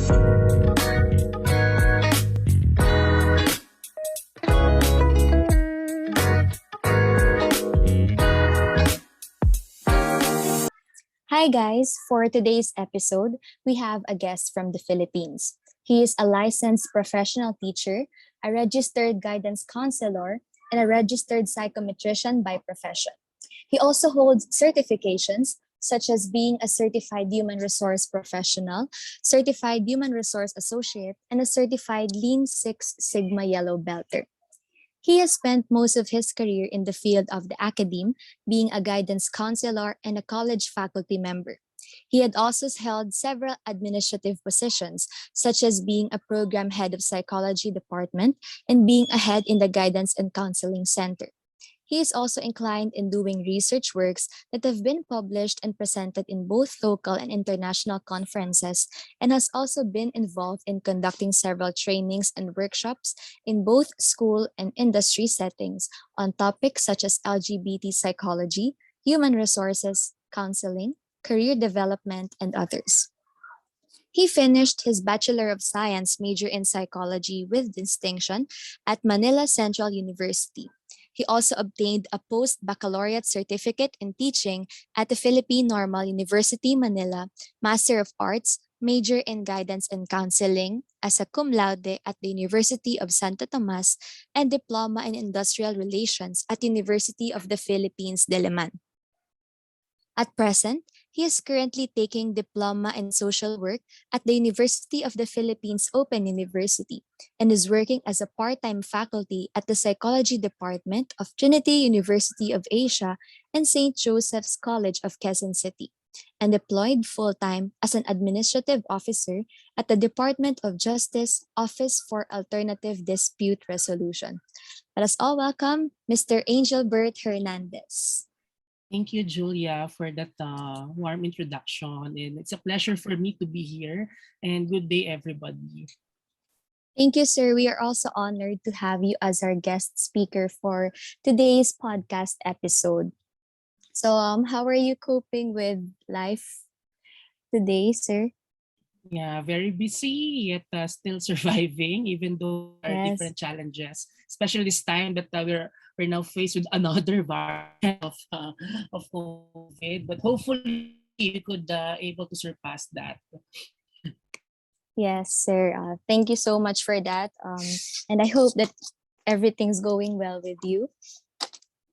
Hi, guys. For today's episode, we have a guest from the Philippines. He is a licensed professional teacher, a registered guidance counselor, and a registered psychometrician by profession. He also holds certifications such as being a certified human resource professional, certified human resource associate, and a certified Lean Six Sigma Yellow Belter. He has spent most of his career in the field of the academe, being a guidance counselor and a college faculty member. He had also held several administrative positions, such as being a program head of psychology department and being a head in the guidance and counseling center. He is also inclined in doing research works that have been published and presented in both local and international conferences, and has also been involved in conducting several trainings and workshops in both school and industry settings on topics such as LGBT psychology, human resources, counseling, career development, and others. He finished his Bachelor of Science major in psychology with distinction at Manila Central University. He also obtained a post-baccalaureate certificate in teaching at the Philippine Normal University, Manila, Master of Arts, major in guidance and counseling as a cum laude at the University of Santo Tomas, and diploma in industrial relations at University of the Philippines, Diliman. At present, he is currently taking diploma in social work at the University of the Philippines Open University and is working as a part-time faculty at the Psychology Department of Trinity University of Asia and St. Joseph's College of Quezon City, and deployed full-time as an administrative officer at the Department of Justice Office for Alternative Dispute Resolution. Let us all welcome Mr. Angelbert Hernandez. Thank you, Julia, for that warm introduction. And it's a pleasure for me to be here. And good day, everybody. Thank you, sir. We are also honored to have you as our guest speaker for today's podcast episode. So, how are you coping with life today, sir? Yeah, very busy, yet still surviving, even though there are Yes. different challenges, especially this time that we're now faced with another variant of COVID. But hopefully, we could able to surpass that. Yes, sir. Thank you so much for that. And I hope that everything's going well with you.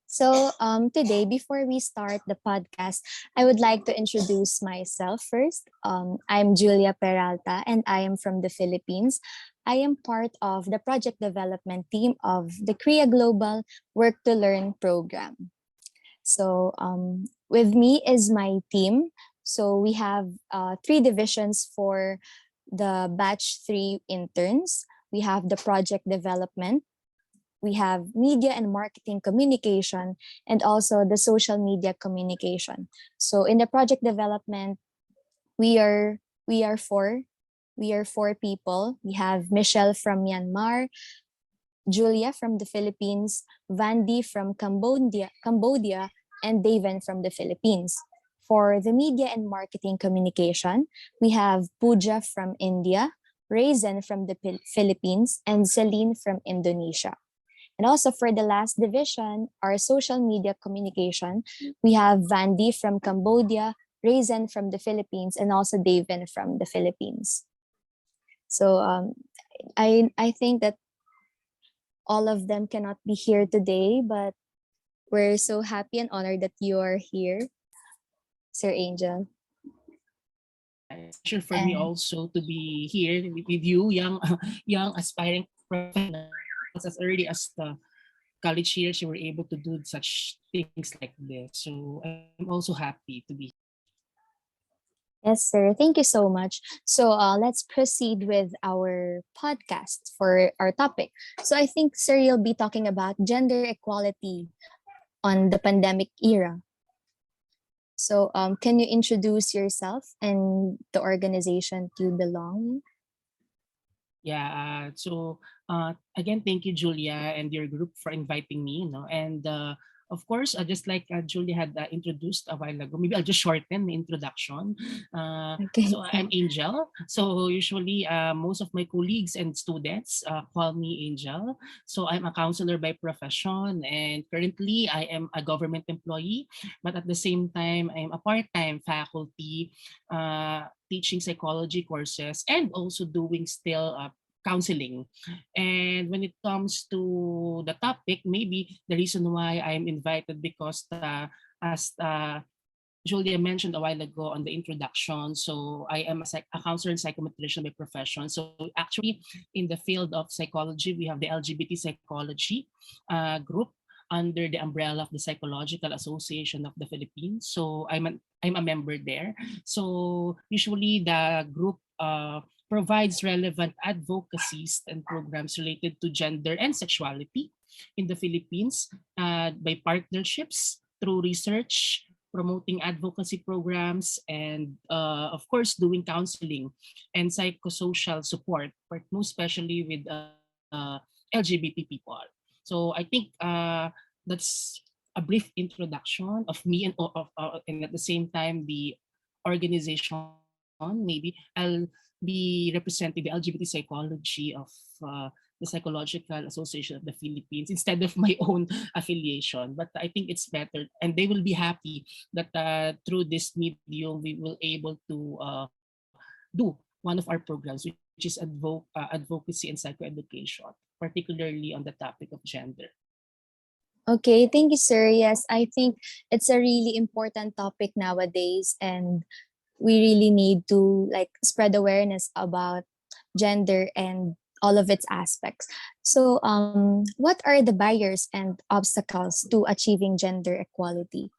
So, today, before we start the podcast, I would like to introduce myself first. I'm Julia Peralta, and I am from the Philippines. I am part of the project development team of the Korea Global Work to Learn program. So, with me is my team. So, we have three divisions for the batch three interns. We have the project development, we have media and marketing communication, and also the social media communication. So in the project development, we are we are four we are four people. We have Michelle from Myanmar, Julia from the Philippines, Vandy from Cambodia, and Daven from the Philippines. For the media and marketing communication, we have Pooja from India, Raisin from the Philippines, and Celine from Indonesia. And also for the last division, our social media communication, we have Vandy from Cambodia, Raisin from the Philippines, and also Daven from the Philippines. So I think that all of them cannot be here today, but we're so happy and honored that you are here, Sir Angel. It's a pleasure for me And also to be here with you, young young aspiring professionals as early as the college years you were able to do such things like this. So I'm also happy to be. yes, sir. Thank you so much. So let's proceed with our podcast for our topic. So I think, sir, you'll be talking about gender equality on the pandemic era. So can you introduce yourself and the organization you belong? Yeah. Again, thank you, Julia, and your group for inviting me. And Of course, just like Julie had introduced a while ago, maybe I'll just shorten the introduction. Okay. So I'm Angel. So usually, most of my colleagues and students call me Angel. So I'm a counselor by profession, and currently I am a government employee. But at the same time, I'm a part-time faculty teaching psychology courses and also doing still counseling. And when it comes to the topic, maybe the reason why I'm invited because as Julia mentioned a while ago on the introduction, so I am a counselor and psychometrician by profession. So actually, in the field of psychology, we have the LGBT psychology group under the umbrella of the Psychological Association of the Philippines. So I'm a member there. So usually the group provides relevant advocacies and programs related to gender and sexuality in the Philippines by partnerships through research, promoting advocacy programs, and of course, doing counseling and psychosocial support, most especially with LGBT people. So I think that's a brief introduction of me and at the same time the organization. Maybe I'll be representing the LGBT psychology of the Psychological Association of the Philippines instead of my own affiliation. But I think it's better, and they will be happy that through this medium we will able to do one of our programs, which is advocacy and psychoeducation, particularly on the topic of gender. Okay, thank you, sir. Yes, I think it's a really important topic nowadays, and we really need to like spread awareness about gender and all of its aspects. So, what are the barriers and obstacles to achieving gender equality?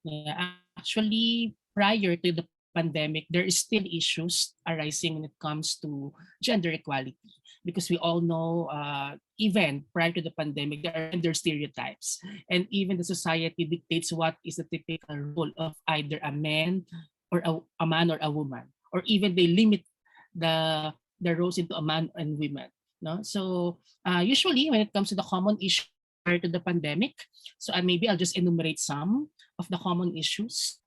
Yeah, actually, prior to the pandemic, there is still issues arising when it comes to gender equality because we all know even prior to the pandemic, there are gender stereotypes. And even the society dictates what is the typical role of either a man or a man or a woman. Or even they limit the roles into a man and women. No? So usually when it comes to the common issues prior to the pandemic, so maybe I'll just enumerate some of the common issues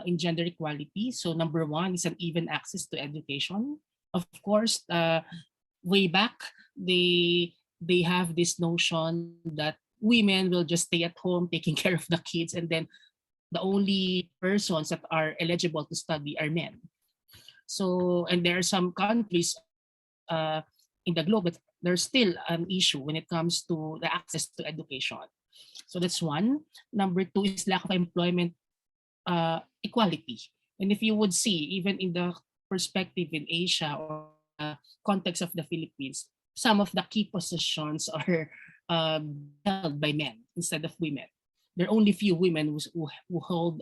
in gender equality. So number one is uneven access to education. Of course, way back they have this notion that women will just stay at home taking care of the kids, and then the only persons that are eligible to study are men. So, and there are some countries in the globe, but there's still an issue when it comes to the access to education. So that's one. Number two is lack of employment equality. And if you would see, even in the perspective in Asia or in the context of the Philippines, some of the key positions are held by men instead of women. There are only few women who hold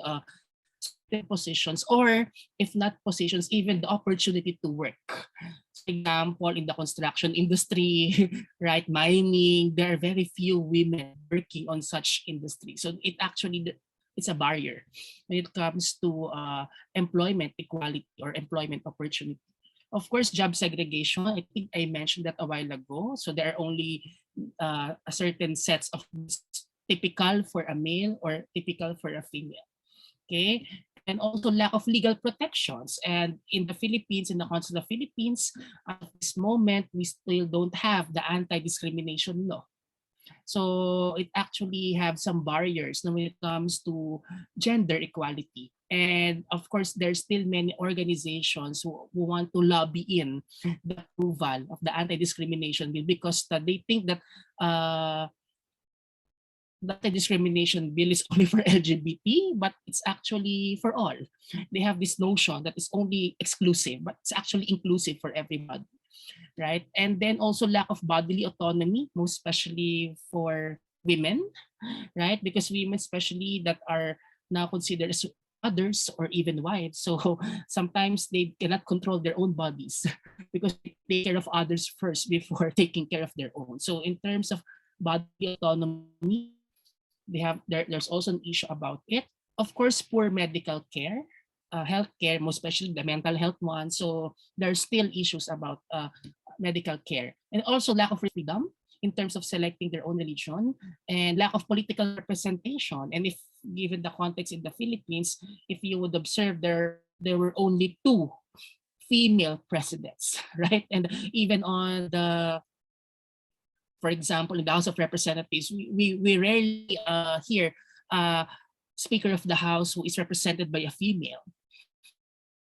certain positions, or if not positions, even the opportunity to work. For example, in the construction industry, right, mining, there are very few women working on such industry. So it's a barrier when it comes to employment equality or employment opportunity. Of course, job segregation, I think I mentioned that a while ago. So there are only a certain sets of typical for a male or typical for a female. Okay, and also lack of legal protections. And in the Philippines, in the Council of Philippines, at this moment, we still don't have the anti-discrimination law. So it actually have some barriers when it comes to gender equality. And of course, there's still many organizations who want to lobby in the approval of the anti-discrimination bill because they think that the anti-discrimination bill is only for LGBT, but it's actually for all. They have this notion that it's only exclusive, but it's actually inclusive for everybody, right? And then also lack of bodily autonomy, most especially for women, right? Because women, especially that are now considered as mothers or even wives, so sometimes they cannot control their own bodies because they take care of others first before taking care of their own. So in terms of bodily autonomy, there's also an issue about it. Of course, poor medical care, healthcare, most especially the mental health one. So there's still issues about medical care, and also lack of freedom in terms of selecting their own religion, and lack of political representation. And if given the context in the Philippines, if you would observe, there were only two female presidents, right? And even on the, for example, in the House of Representatives, we rarely hear uh, Speaker of the House who is represented by a female,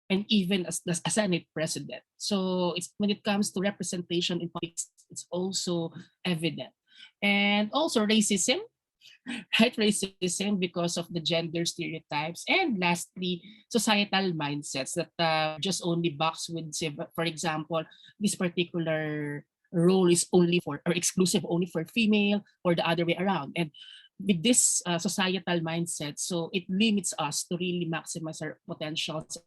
and even as the Senate president. So it's when it comes to representation in politics, it's also evident. And also racism, right? Racism because of the gender stereotypes. And lastly, societal mindsets that just only box with, say, for example, this particular role is only for or exclusive only for female or the other way around. And with this societal mindset, so it limits us to really maximize our potentials,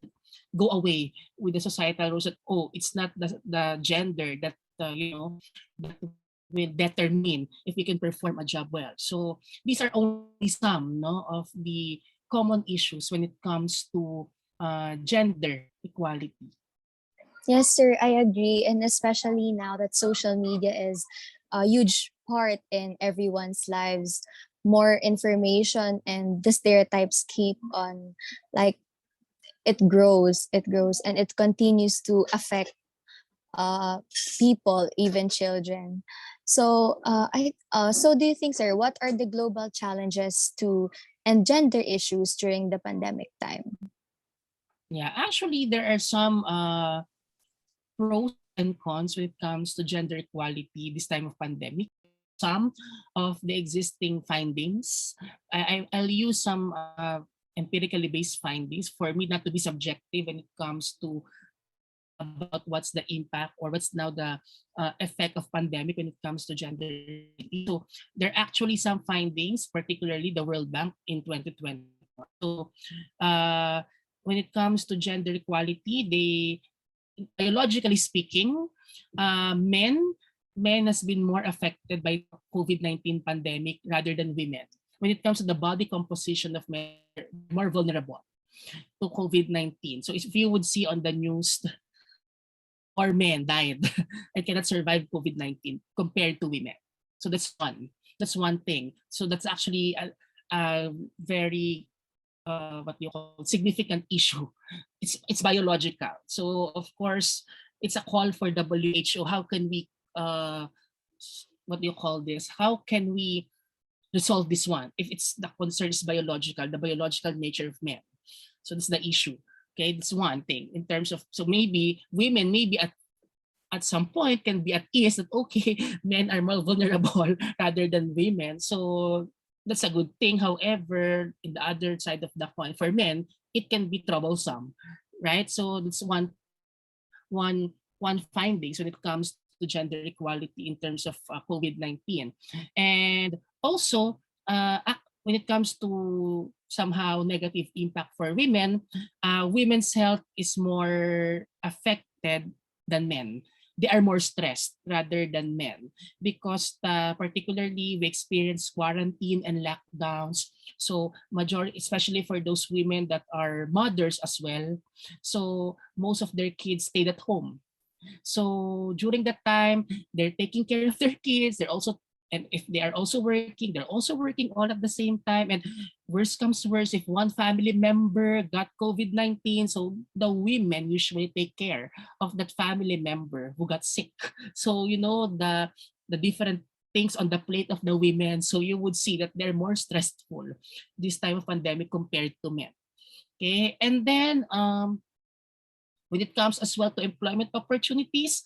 go away with the societal rules that, oh, it's not the gender that that will determine if we can perform a job well. So these are only some, no, of the common issues when it comes to gender equality. Yes, sir, I agree. And especially now that social media is a huge part in everyone's lives, more information and the stereotypes keep on, like, it grows, and it continues to affect uh, people, even children. So do you think, sir, what are the global challenges to and gender issues during the pandemic time? Yeah, actually, there are some pros and cons when it comes to gender equality this time of pandemic. Some of the existing findings, I'll use some empirically based findings for me not to be subjective when it comes to about what's the impact or what's now the effect of pandemic when it comes to gender equality. So there are actually some findings, particularly the World Bank in 2020. So when it comes to gender equality, they biologically speaking, men has been more affected by COVID-19 pandemic rather than women. When it comes to the body composition of men, they're more vulnerable to COVID-19. So if you would see on the news, more men died and cannot survive COVID-19 compared to women. So that's one. That's one thing. So that's actually a very what you call significant issue. It's biological. So of course, it's a call for WHO. How can we what do you call this? How can we resolve this one? If it's the concern is biological, the biological nature of men. So that's the issue. Okay, that's one thing in terms of, so maybe women maybe at some point can be at ease that okay, men are more vulnerable rather than women. So that's a good thing. However, in the other side of the coin, for men, it can be troublesome, right? So that's one findings when it comes to gender equality in terms of COVID-19. And also, when it comes to somehow negative impact for women, women's health is more affected than men. They are more stressed rather than men because particularly we experience quarantine and lockdowns. So majority, especially for those women that are mothers as well, so most of their kids stayed at home. So during that time, they're taking care of their kids. They're also, and if they are also working, they're also working all at the same time. And worst comes to worst, if one family member got COVID-19, so the women usually take care of that family member who got sick. So you know the different things on the plate of the women. So you would see that they're more stressful this time of pandemic compared to men. Okay, and then when it comes as well to employment opportunities,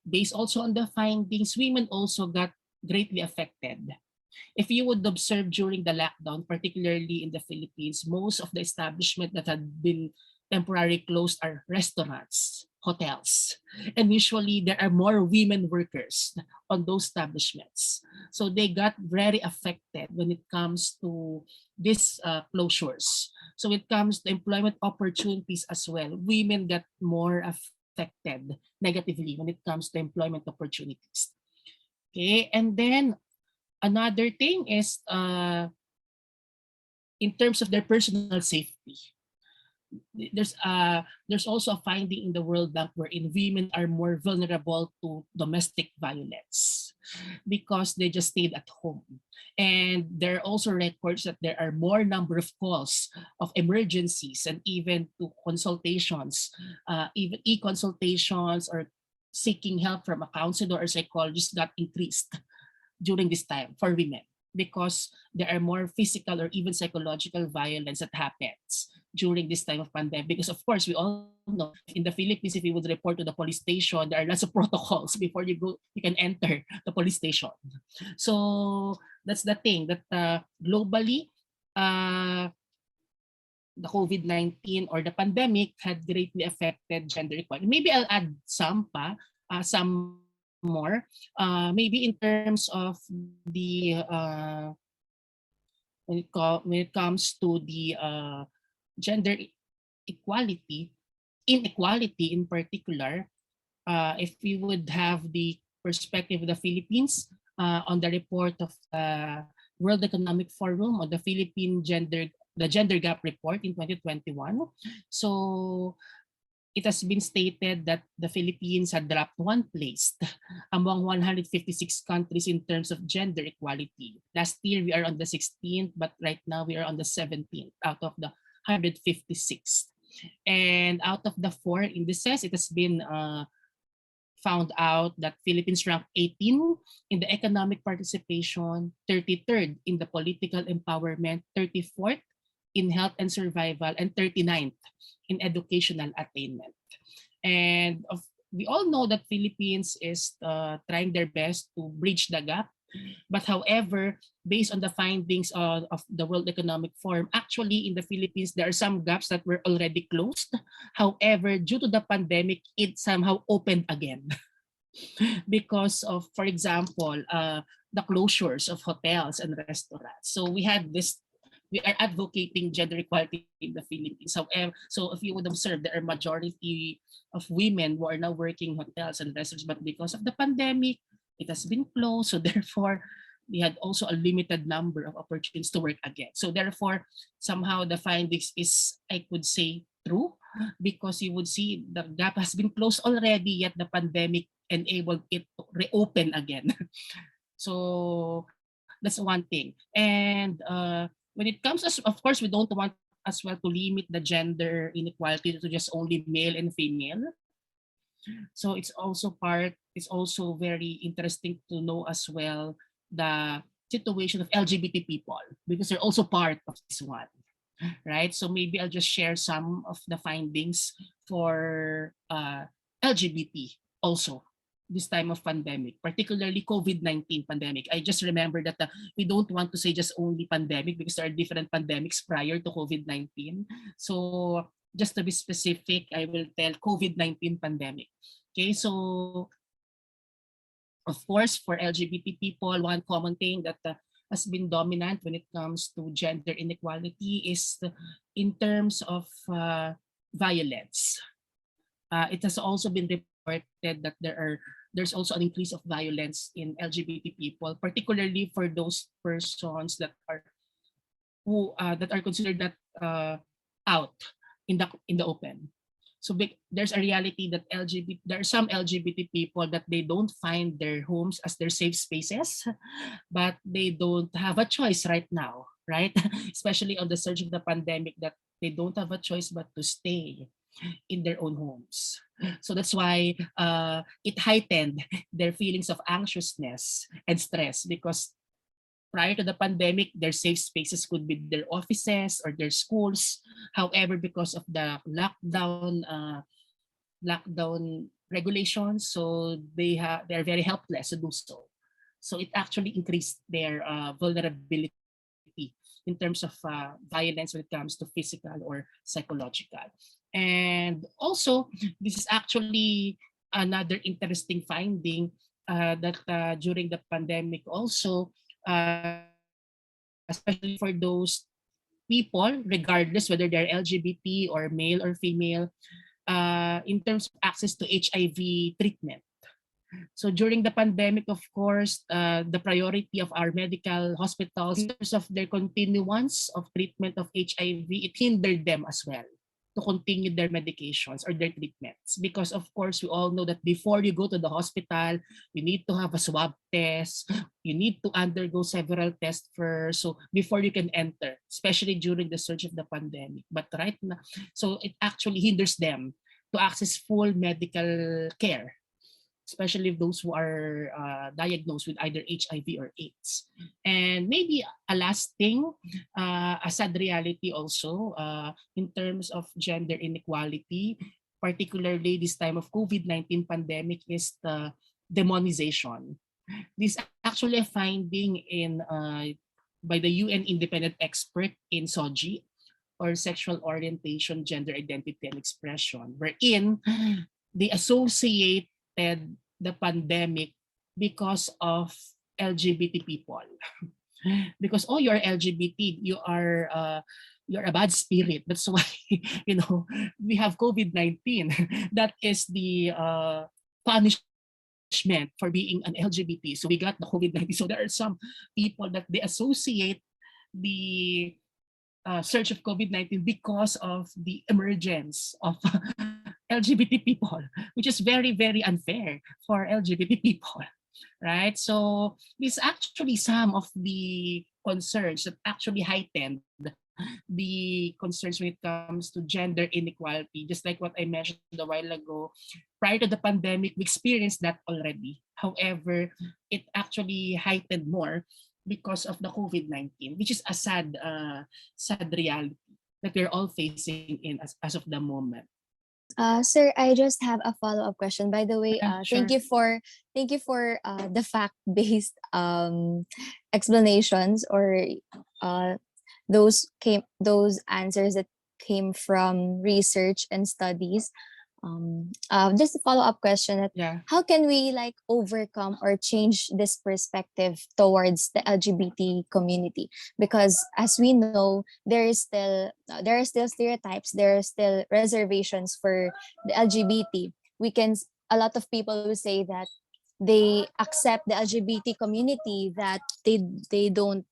based also on the findings, women also got greatly affected. If you would observe during the lockdown, particularly in the Philippines, most of the establishment that had been temporarily closed are restaurants, hotels. And usually there are more women workers on those establishments. So they got very affected when it comes to these closures. So when it comes to employment opportunities as well, women got more affected negatively when it comes to employment opportunities. Okay, and then another thing is in terms of their personal safety. There's also a finding in the World Bank wherein women are more vulnerable to domestic violence. because they just stayed at home. And there are also records that there are more number of calls of emergencies and even to consultations, even e-consultations or seeking help from a counselor or psychologist got increased during this time for women because there are more physical or even psychological violence that happens during this time of pandemic. Because of course, we all know in the Philippines, if you would report to the police station, there are lots of protocols before you go, you can enter the police station. So that's the thing that globally, uh, the COVID-19 or the pandemic had greatly affected gender equality. Maybe I'll add some more. Maybe in terms of the when it comes to the gender equality, inequality in particular, if we would have the perspective of the Philippines on the report of the World Economic Forum on the the gender gap report in 2021. So it has been stated that the Philippines had dropped one place among 156 countries in terms of gender equality. Last year, we are on the 16th, but right now we are on the 17th out of the 156th. And out of the 4 indices, it has been found out that Philippines ranked 18 in the economic participation, 33rd in the political empowerment, 34th in health and survival, and 39th in educational attainment. And we all know that Philippines is trying their best to bridge the gap. But however, based on the findings of the World Economic Forum, actually in the Philippines, there are some gaps that were already closed. However, due to the pandemic, it somehow opened again because of, for example, the closures of hotels and restaurants. So we are advocating gender equality in the Philippines. However, so if you would observe, there are majority of women who are now working hotels and restaurants, but because of the pandemic, it has been closed. So therefore, we had also a limited number of opportunities to work again. So therefore, somehow the findings is, I could say, true, because you would see the gap has been closed already, yet the pandemic enabled it to reopen again. So that's one thing. And when it comes, of course, we don't want as well to limit the gender inequality to just only male and female. So it's also very interesting to know as well the situation of LGBT people because they're also part of this one, right? So maybe I'll just share some of the findings for LGBT also this time of pandemic, particularly COVID-19 pandemic. I just remember that we don't want to say just only pandemic because there are different pandemics prior to COVID-19. So just to be specific, I will tell COVID-19 pandemic. Okay, so of course, for LGBT people, one common thing that has been dominant when it comes to gender inequality is in terms of violence. It has also been reported that there's also an increase of violence in LGBT people, particularly for those persons that are considered that out in the open. So there's a reality that there are some LGBT people that they don't find their homes as their safe spaces, but they don't have a choice right now, right? Especially on the surge of the pandemic, that they don't have a choice but to stay in their own homes. So that's why it heightened their feelings of anxiousness and stress, because prior to the pandemic, their safe spaces could be their offices or their schools. However, because of the lockdown regulations, so they're very helpless to do so. So it actually increased their vulnerability in terms of violence when it comes to physical or psychological. And also, this is actually another interesting finding that during the pandemic also, especially for those people, regardless whether they're LGBT or male or female, in terms of access to HIV treatment. So during the pandemic, of course, the priority of our medical hospitals in terms of their continuance of treatment of HIV, it hindered them as well. to continue their medications or their treatments. Because of course, we all know that before you go to the hospital, you need to have a swab test, you need to undergo several tests first, so before you can enter, especially during the surge of the pandemic. But right now, so it actually hinders them to access full medical care, especially those who are diagnosed with either HIV or AIDS. And maybe a last thing, a sad reality also in terms of gender inequality, particularly this time of COVID-19 pandemic, is the demonization. This actually a finding in by the UN independent expert in SOGI, or sexual orientation, gender identity, and expression, wherein they associated the pandemic because of LGBT people. Because oh, you're LGBT, you're a bad spirit. That's why we have COVID-19. That is the punishment for being an LGBT. So we got the COVID-19. So there are some people that they associate the surge of COVID-19 because of the emergence of LGBT people, which is very, very unfair for LGBT people, right? So these actually some of the concerns that actually heightened the concerns when it comes to gender inequality. Just like what I mentioned a while ago, prior to the pandemic, we experienced that already. However, it actually heightened more because of the COVID-19, which is a sad reality that we're all facing in as of the moment. Sir, I just have a follow-up question. By the way, Yeah, thank sure. you for the fact-based explanations, or uh, those answers that came from research and studies. Just a follow-up question: that Yeah. how can we like overcome or change this perspective towards the LGBT community? Because as we know, there are still stereotypes, there are still reservations for the LGBT. A lot of people will say that they accept the LGBT community, that they don't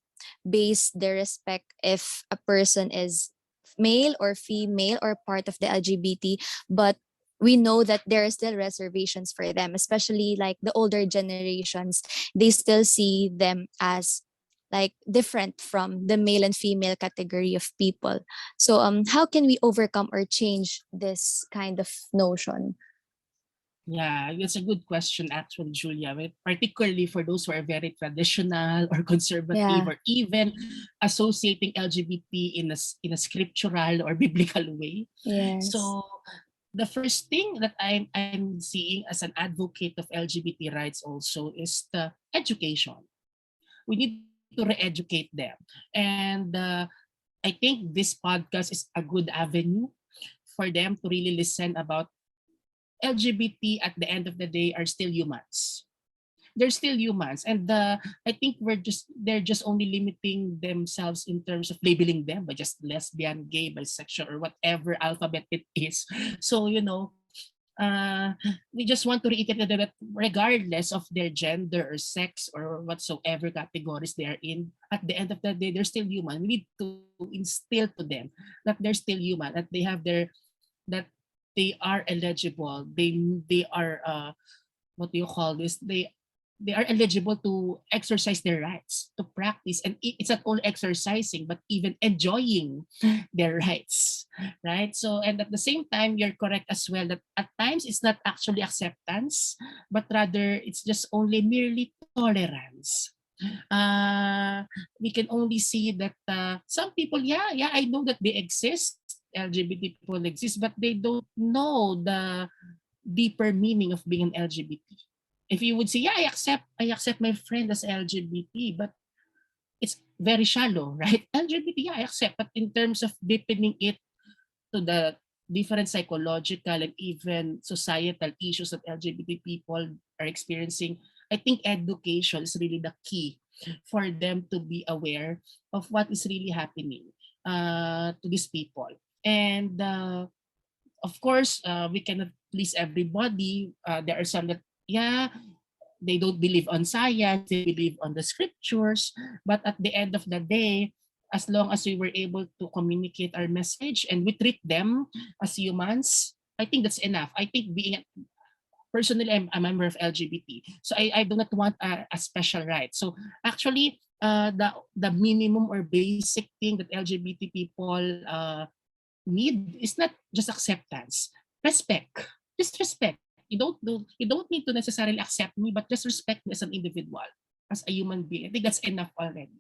base their respect if a person is male or female or part of the LGBT. But we know that there are still reservations for them, especially like the older generations. They still see them as like different from the male and female category of people. So how can we overcome or change this kind of notion? Yeah, that's a good question actually, Julia. Particularly for those who are very traditional or conservative, Yeah. or even associating LGBT in a scriptural or biblical way. Yes. So the first thing that I'm seeing as an advocate of LGBT rights also is the education. We need to re-educate them. And I think this podcast is a good avenue for them to really listen about LGBT. At the end of the day, are still humans. They're still humans, and I think they're just only limiting themselves in terms of labeling them by just lesbian, gay, bisexual, or whatever alphabet it is. So we just want to reiterate that regardless of their gender or sex or whatsoever categories they are in, at the end of the day, they're still human. We need to instill to them that they're still human, that they have that they are eligible. They are what do you call this? They are eligible to exercise their rights, to practice, and it's not only exercising but even enjoying their rights, right? So, and at the same time, you're correct as well that at times it's not actually acceptance, but rather it's just only merely tolerance. We can only see that some people, yeah, I know that they exist, LGBT people exist, but they don't know the deeper meaning of being an LGBT. If you would say, yeah, I accept my friend as LGBT, but it's very shallow, right? LGBT, yeah, I accept, but in terms of deepening it to the different psychological and even societal issues that LGBT people are experiencing, I think education is really the key for them to be aware of what is really happening to these people. And of course, we cannot please everybody. There are some that, yeah, they don't believe on science, they believe on the scriptures, but at the end of the day, as long as we were able to communicate our message and we treat them as humans, I think that's enough. I think being personally, I'm a member of LGBT, so I do not want a special right. So actually, the minimum or basic thing that LGBT people need is not just acceptance, respect. Just respect. You don't need to necessarily accept me, but just respect me as an individual, as a human being. I think that's enough already.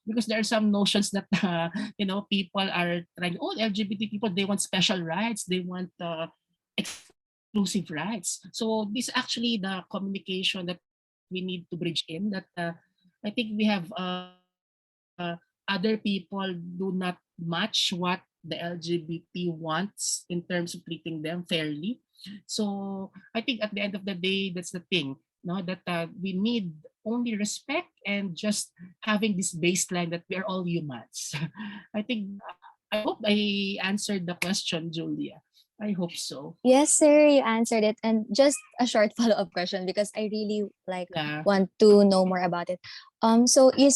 Because there are some notions that people are trying. Oh, LGBT people, they want special rights. They want exclusive rights. So this actually the communication that we need to bridge in. That I think we have other people do not match what the LGBT wants in terms of treating them fairly. So I think at the end of the day, that's the thing. No, that we need only respect and just having this baseline that we are all humans. I think I hope I answered the question, Julia. I hope so. Yes, sir, you answered it. And just a short follow-up question because I really like Yeah, want to know more about it. So you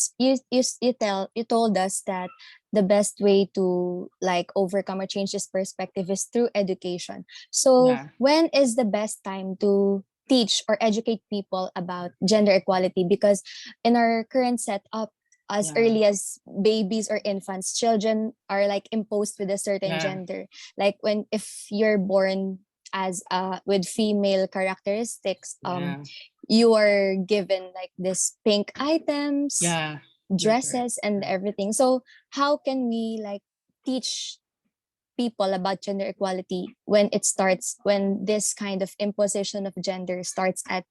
told us that the best way to like overcome or change this perspective is through education. So yeah, when is the best time to teach or educate people about gender equality? Because in our current setup, as yeah, early as babies or infants, children are like imposed with a certain yeah, gender, like when if you're born as with female characteristics, yeah, you are given like this pink items, yeah. You're correct. dresses and everything. So how can we like teach people about gender equality when it starts, when this kind of imposition of gender starts at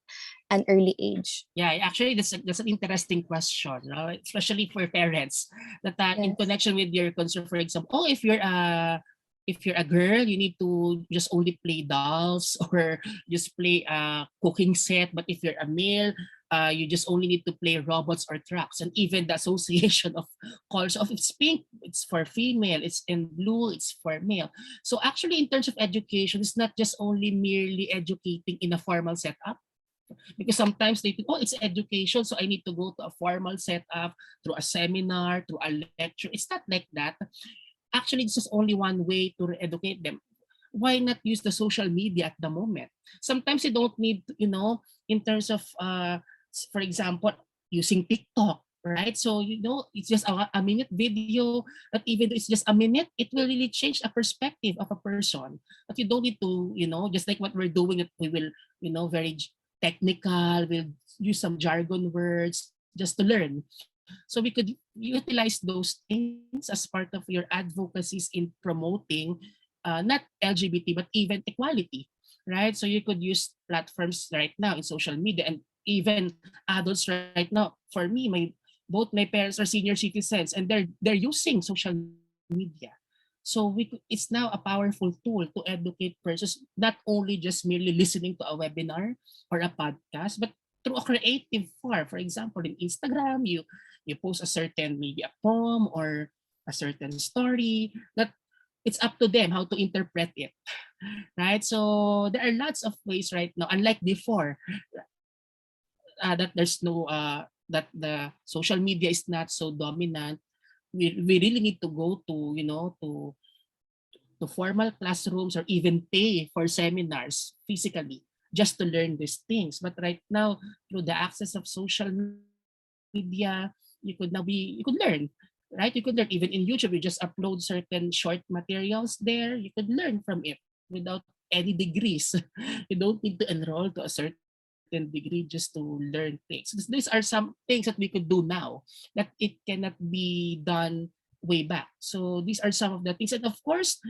an early age? Yeah, actually, that's an interesting question, no? Especially for parents. That in Yes. connection with your concern, for example, oh, if you're a girl, you need to just only play dolls or just play a cooking set. But if you're a male, you just only need to play robots or trucks. And even the association of colors of it's pink, it's for female. It's in blue, it's for male. So actually, in terms of education, it's not just only merely educating in a formal setup because sometimes they think, oh, it's education, so I need to go to a formal setup through a seminar, through a lecture. It's not like that. Actually, this is only one way to educate them. Why not use the social media at the moment? Sometimes you don't need, in terms of, for example, using TikTok, right? So, it's just a minute video, that even though it's just a minute, it will really change a perspective of a person. But you don't need to, just like what we're doing, that we will, very technical, we'll use some jargon words just to learn. So we could utilize those things as part of your advocacies in promoting not LGBT but even equality, right? So you could use platforms right now in social media and even adults right now. For me, both my parents are senior citizens and they're using social media. So it's now a powerful tool to educate persons, not only just merely listening to a webinar or a podcast, but through a creative form. For example, in Instagram, you post a certain maybe a poem or a certain story that it's up to them how to interpret it, right? So there are lots of ways right now, unlike before, that there's no that the social media is not so dominant. We really need to go to to formal classrooms or even pay for seminars physically just to learn these things. But right now, through the access of social media, you could learn, right? You could learn even in YouTube. You just upload certain short materials there. You could learn from it without any degrees. You don't need to enroll to a certain degree just to learn things. These are some things that we could do now that it cannot be done way back. So these are some of the things. And of course,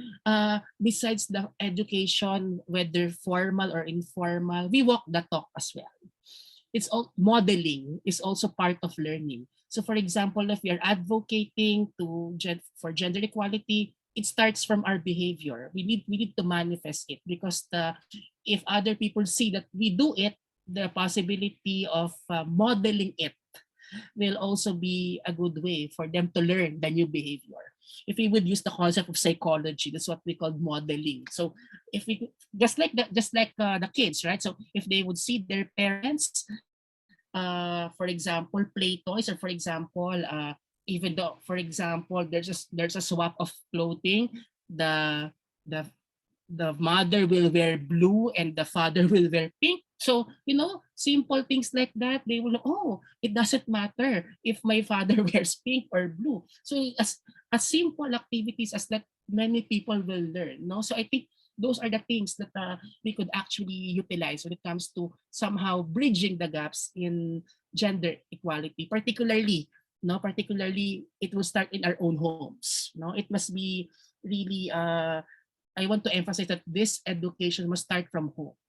besides the education, whether formal or informal, we walk the talk as well. It's all modeling is also part of learning. So for example, if we are advocating for gender equality, it starts from our behavior. We need to manifest it because if other people see that we do it, the possibility of modeling it will also be a good way for them to learn the new behavior. If we would use the concept of psychology, that's what we call modeling. So if we just like the kids, right? So if they would see their parents, for example, play toys, or for example, even though, for example, there's a swap of clothing, the the the mother will wear blue and the father will wear pink. So, simple things like that, they will, oh, it doesn't matter if my father wears pink or blue. So as simple activities as that, many people will learn. No, so I think those are the things that we could actually utilize when it comes to somehow bridging the gaps in gender equality, particularly, particularly it will start in our own homes. No, it must be really I want to emphasize that this education must start from home,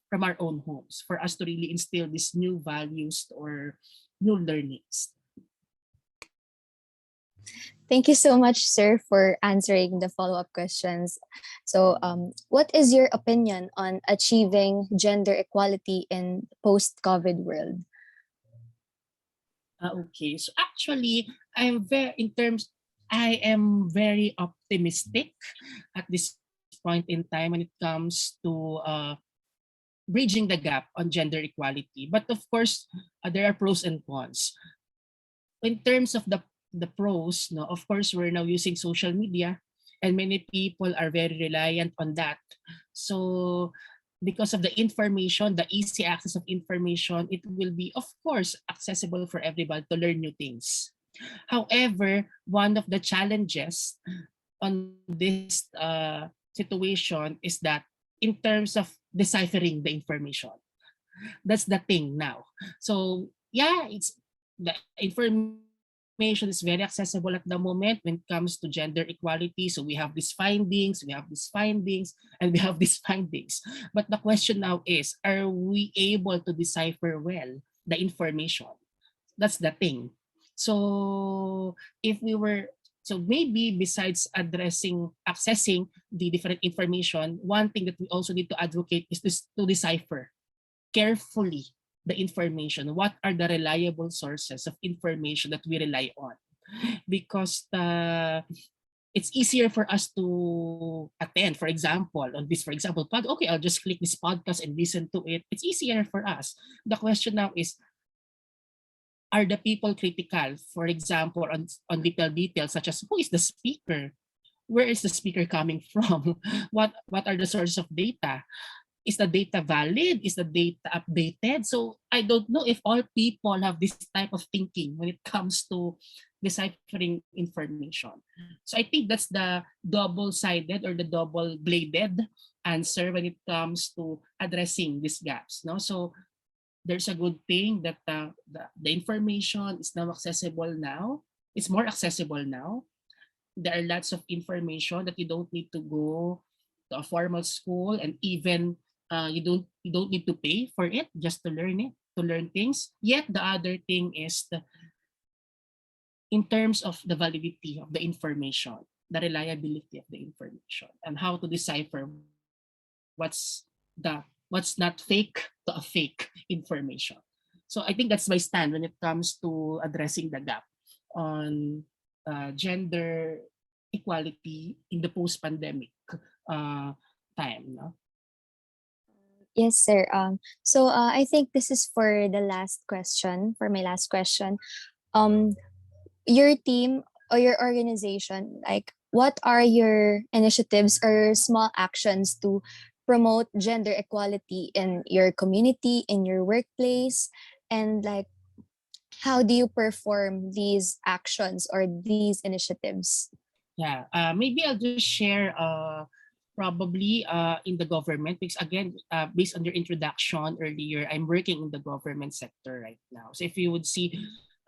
from our own homes, for us to really instill these new values or new learnings. Thank you so much, sir, for answering the follow-up questions. So, what is your opinion on achieving gender equality in post-COVID world? Okay, so actually, I am very optimistic at this point in time when it comes to bridging the gap on gender equality. But of course, there are pros and cons. In terms of the pros, no, of course, we're now using social media, and many people are very reliant on that. So because of the information, the easy access of information, it will be, of course, accessible for everybody to learn new things. However, one of the challenges on this situation is that in terms of deciphering the information, that's the thing now. So yeah, it's the information is very accessible at the moment when it comes to gender equality. So we have these findings, and we have these findings. But the question now is, are we able to decipher well the information? That's the thing. So if we were so maybe besides accessing the different information, one thing that we also need to advocate is to decipher carefully the information. What are the reliable sources of information that we rely on? Because it's easier for us to attend, for example, on this, for example, okay, I'll just click this podcast and listen to it. It's easier for us. The question now is, are the people critical, for example, on little details such as who is the speaker? Where is the speaker coming from? What are the sources of data? Is the data valid? Is the data updated? So I don't know if all people have this type of thinking when it comes to deciphering information. So I think that's the double-sided or the double-bladed answer when it comes to addressing these gaps. No, so there's a good thing that the information is now accessible now. It's more accessible now. There are lots of information that you don't need to go to a formal school, and even you don't need to pay for it just to learn things. Yet the other thing is in terms of the validity of the information, the reliability of the information, and how to decipher what's not fake to a fake information. So I think that's my stand when it comes to addressing the gap on gender equality in the post-pandemic uh, time. No? Yes, sir. So I think this is for the last question, for my last question. Um, your team or your organization, like, what are your initiatives or small actions to promote gender equality in your community, in your workplace, and like, how do you perform these actions or these initiatives? Yeah, maybe I'll just share probably in the government, because again, based on your introduction earlier, I'm working in the government sector right now. So if you would see,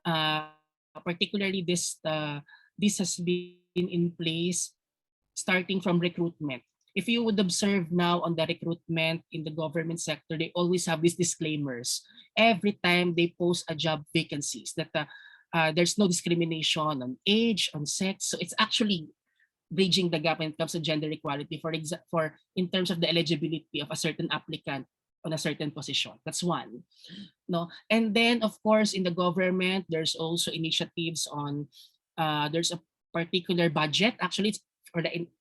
particularly this has been in place starting from recruitment. If you would observe now on the recruitment in the government sector, they always have these disclaimers every time they post a job vacancies that there's no discrimination on age, on sex. So it's actually bridging the gap when it comes to gender equality. For in terms of the eligibility of a certain applicant on a certain position. That's one. No, and then of course in the government, there's also initiatives on. There's a particular budget. Actually, it's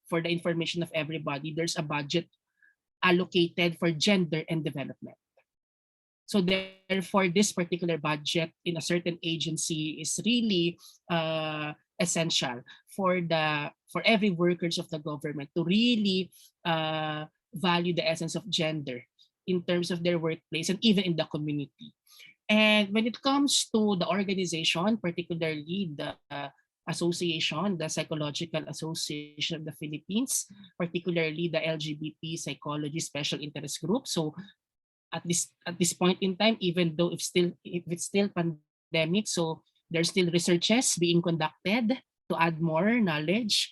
for the information of everybody. There's a budget allocated for gender and development. So therefore, this particular budget in a certain agency is really essential for every workers of the government to really value the essence of gender in terms of their workplace and even in the community. And when it comes to the organization, particularly the association, the Psychological Association of the Philippines, particularly the LGBT Psychology Special Interest Group. So at this point in time, even though if it's still pandemic, so there's still researches being conducted to add more knowledge,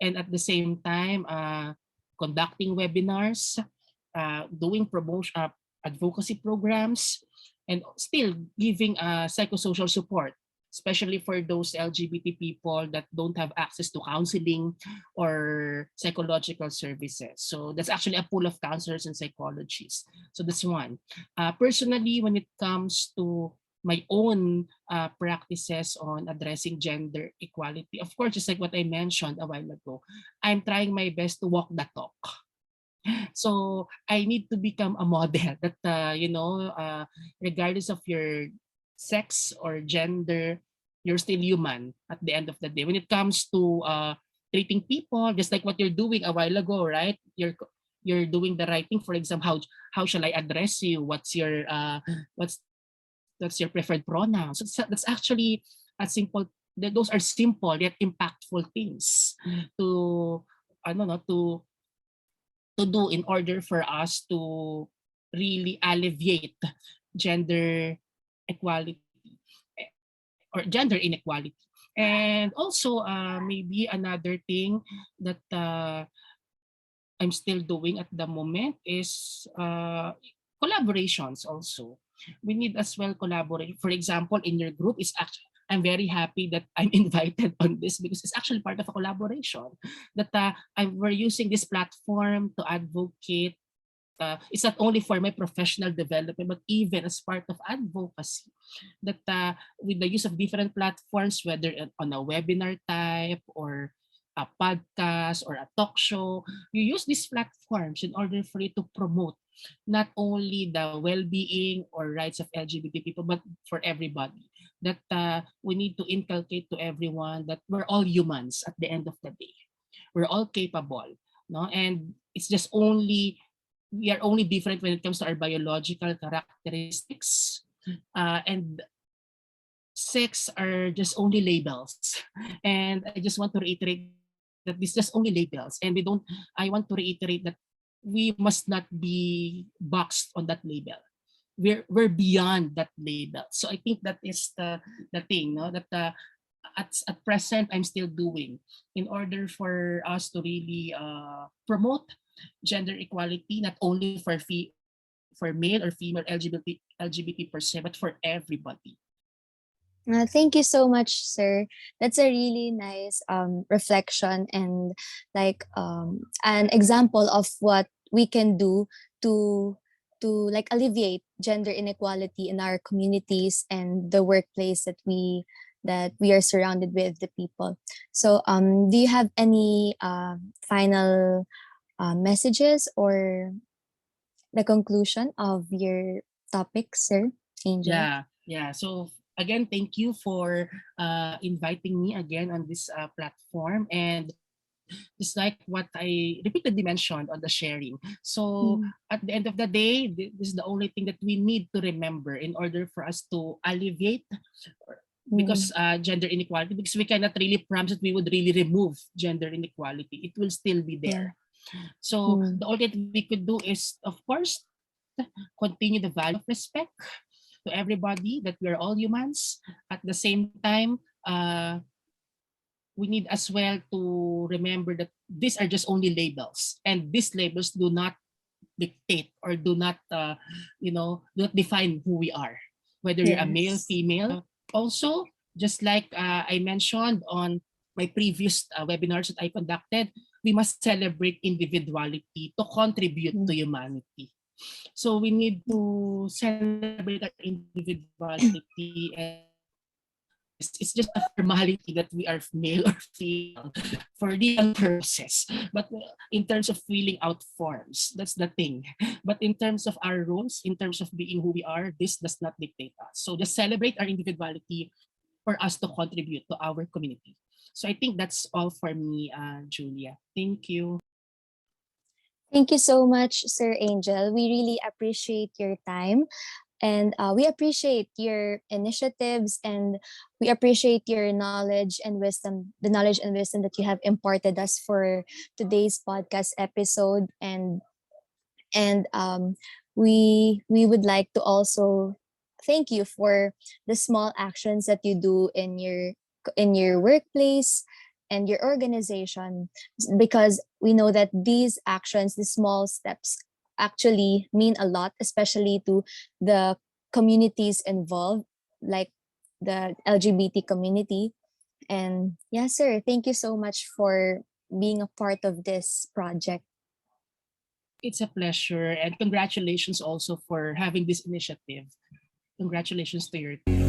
and at the same time, conducting webinars, doing promotion, advocacy programs, and still giving psychosocial support, especially for those LGBT people that don't have access to counseling or psychological services. So that's actually a pool of counselors and psychologists. So that's one. Personally, when it comes to my own practices on addressing gender equality, of course, just like what I mentioned a while ago, I'm trying my best to walk the talk. So I need to become a model that regardless of your sex or gender, you're still human at the end of the day. When it comes to treating people, just like what you're doing a while ago, right? You're doing the right thing. For example, how shall I address you? What's your preferred pronoun? So that's actually a simple. Those are simple yet impactful things to I don't know to do in order for us to really alleviate gender equality or gender inequality. And also, maybe another thing that I'm still doing at the moment is collaborations also. We need as well collaborate. For example, in your group, I'm very happy that I'm invited on this because it's actually part of a collaboration. That we're using this platform to advocate. It's not only for my professional development, but even as part of advocacy. That with the use of different platforms, whether on a webinar type or a podcast or a talk show, you use these platforms in order for you to promote not only the well-being or rights of LGBT people, but for everybody. That we need to inculcate to everyone that we're all humans at the end of the day. We're all capable, no? And it's just only we are only different when it comes to our biological characteristics, and sex are just only labels. And I just want to reiterate that this just only labels, and I want to reiterate that we must not be boxed on that label. We're beyond that label. So I think that is the thing, no, that at present I'm still doing in order for us to really promote gender equality, not only for male or female LGBT per se, but for everybody. Thank you so much, sir. That's a really nice reflection and an example of what we can do to like alleviate gender inequality in our communities and the workplace that we are surrounded with the people. So do you have any final messages or the conclusion of your topic, sir Angel? Yeah. So again, thank you for inviting me again on this platform. And just like what I repeatedly mentioned on the sharing. So Mm, at the end of the day, this is the only thing that we need to remember in order for us to alleviate because mm, gender inequality, because we cannot really promise that we would really remove gender inequality. It will still be yeah. there. So Mm, the only thing we could do is, of course, continue the value of respect to everybody, that we are all humans. At the same time, we need as well to remember that these are just only labels, and these labels do not dictate or do not define who we are, whether you're a male, yes. female. Also, just like I mentioned on my previous webinars that I conducted, we must celebrate individuality to contribute Mm, to humanity. So we need to celebrate our individuality and It's just a formality that we are male or female for legal purposes. But in terms of filling out forms, that's the thing. But in terms of our roles, in terms of being who we are, this does not dictate us. So just celebrate our individuality for us to contribute to our community. So I think that's all for me, Julia. Thank you. Thank you so much, Sir Angel. We really appreciate your time. And we appreciate your initiatives, and we appreciate your knowledge and wisdom, the knowledge and wisdom that you have imparted us for today's podcast episode. And we would like to also thank you for the small actions that you do in your workplace and your organization, because we know that these actions, the small steps, actually mean a lot, especially to the communities involved, like the LGBT community. And yeah, sir, thank you so much for being a part of this project. It's a pleasure, and congratulations also for having this initiative. Congratulations to your team.